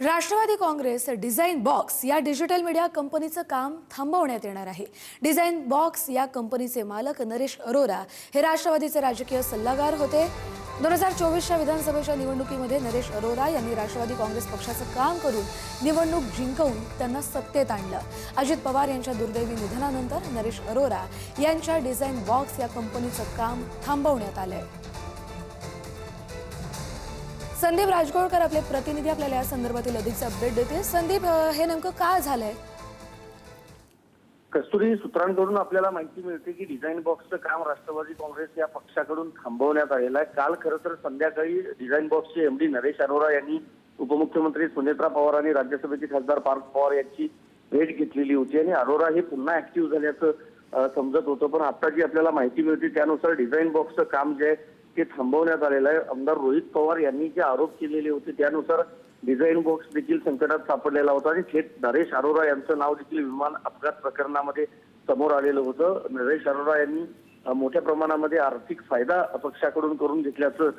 Rashtrawadi Congress design box या digital media कंपनीचं काम थांबवण्यात येणार आहे। डिझाइन बॉक्स या कंपनीचे मालक नरेश अरोरा हे राष्ट्रवादीचे राजकीय सल्लागार होते। 2024च्या विधानसभेच्या निवडणुकीमध्ये नरेश अरोरा यांनी राष्ट्रवादी काँग्रेस पक्षाचं काम करून निवडणूक जिंकवून त्यांना सत्तेत आणलं। अजित पवार यांच्या दुर्दैवी निधनानंतर नरेश अरोरा यांच्या डिझाइन बॉक्स या कंपनीचं काम थांबवण्यात आलंय। संदीप राजगोळकर आपले प्रतिनिधी आपल्याला या संदर्भातील अधिकचे अपडेट देतील। संदीप, हे नेमकं काय झालंय? कस्तुरी, सूत्रांकडून आपल्याला माहिती मिळते की डिझाइन बॉक्सचं काम राष्ट्रवादी काँग्रेस या पक्षाकडून थांबवण्यात आलेलं आहे। काल खरं तर संध्याकाळी डिझाइन बॉक्सचे एमडी नरेश अरोरा यांनी उपमुख्यमंत्री सुनेत्रा पवार आणि राज्यसभेचे खासदार पार्थ पवार यांची भेट घेतलेली होती आणि अरोरा हे पुन्हा ऍक्टिव्ह झाल्याचं समजत होतं। पण आता जी आपल्याला माहिती मिळते त्यानुसार डिझाइन बॉक्सचं काम जे आहे ते थांबवण्यात आलेलं आहे। आमदार रोहित पवार यांनी जे आरोप केलेले होते त्यानुसार डिझाइन बॉक्स देखील संकटात सापडलेला होता आणि थेट नरेश अरोरा यांचं नाव देखील विमान अपघात प्रकरणामध्ये समोर आलेलं होतं। नरेश अरोरा यांनी मोठ्या प्रमाणामध्ये आर्थिक फायदा पक्षाकडून करून घेतल्याचं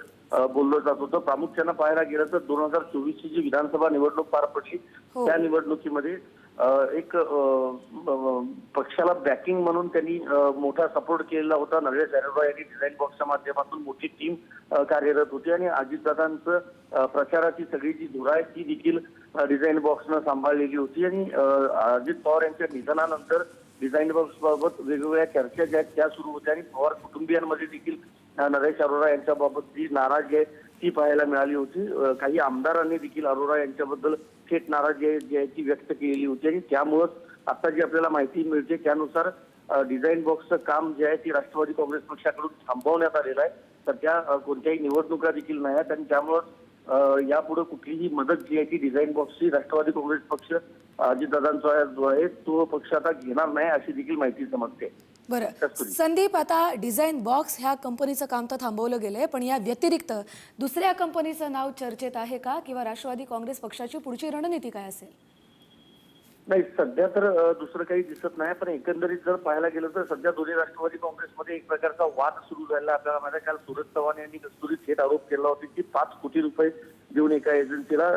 बोललं जात होतं। प्रामुख्यानं पाहायला गेलं तर 2024ची जी विधानसभा निवडणूक पार पडली त्या निवडणुकीमध्ये एक पक्षाला बॅकिंग म्हणून त्यांनी मोठा सपोर्ट केलेला होता। नरेश अरोरा यांनी डिझाइन बॉक्सच्या माध्यमातून मोठी टीम कार्यरत होती आणि अजितदादांचं प्रचाराची सगळी जी धुरा आहे ती देखील डिझाइन बॉक्सनं सांभाळलेली होती आणि अजित पवार यांच्या निधनानंतर डिझाइन बॉक्स बाबत वेगवेगळ्या चर्चा ज्या आहेत त्या सुरू होत्या आणि पवार कुटुंबियांमध्ये देखील नरेश अरोरा यांच्याबाबत जी नाराजी आहे ती पाहायला मिळाली होती। काही आमदारांनी देखील अरोरा यांच्याबद्दल थेट नाराजी आहे ती व्यक्त केलेली होती आणि त्यामुळेच आता जी आपल्याला माहिती मिळते त्यानुसार डिझाइन बॉक्सचं काम जे आहे ती राष्ट्रवादी काँग्रेस पक्षाकडून थांबवण्यात आलेलं आहे। सध्या कोणत्याही निवडणुका देखील नाही आहेत आणि त्यामुळे यापुढे कुठलीही मदत जी आहे ती डिझाइन बॉक्सची राष्ट्रवादी काँग्रेस पक्ष अजितदादांचा जो आहे तो पक्ष आता घेणार नाही अशी देखील माहिती समजते। बरं संदीप, आता डिझाइन बॉक्स ह्या कंपनीचं काम तर थांबवलं गेलंय, पण या व्यतिरिक्त दुसऱ्या कंपनीचं नाव चर्चेत आहे का किंवा राष्ट्रवादी काँग्रेस पक्षाची पुढची रणनीती काय असेल? नाही, सध्या तर दुसरं काही दिसत नाही, पण एकंदरीत जर पाहायला गेलं तर सध्या दोन्ही राष्ट्रवादी काँग्रेसमध्ये एक प्रकारचा वाद सुरू झाला। आपल्याला माहिती काल सूरज चव्हाण यांनी कस्तुरी थेट आरोप केला होता की 5 कोटी रुपये देऊन एका एजन्सीला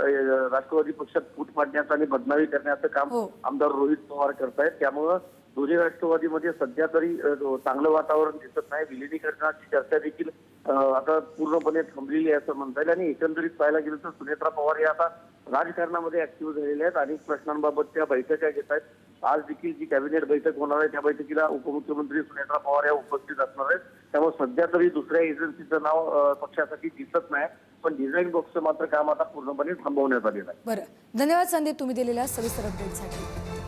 राष्ट्रवादी पक्षात फूट पाडण्याचं आणि बदनामी करण्याचं काम आमदार रोहित पवार करतायत। त्यामुळं दोन्ही राष्ट्रवादीमध्ये सध्या तरी चांगलं वातावरण दिसत नाही। विलिनीकरणाची चर्चा देखील आता पूर्णपणे थांबलेली आहे असं म्हणता येईल आणि एकंदरीत पाहायला गेलं तर सुनेत्रा पवार या आता राजकारणामध्ये ऍक्टिव्ह झालेल्या आहेत। अनेक प्रश्नांबाबत त्या बैठका घेत आहेत। आज देखील जी कॅबिनेट बैठक होणार आहे त्या बैठकीला उपमुख्यमंत्री सुनेत्रा पवार या उपस्थित असणार आहेत। त्यामुळे सध्या तरी दुसऱ्या एजन्सीचं नाव पक्षासाठी दिसत नाही, पण डिझाइन बॉक्सचं मात्र काम आता पूर्णपणे थांबवण्यात आलेलं आहे। बरं, धन्यवाद संदीप तुम्ही दिलेल्या सविस्तर अपडेटसाठी।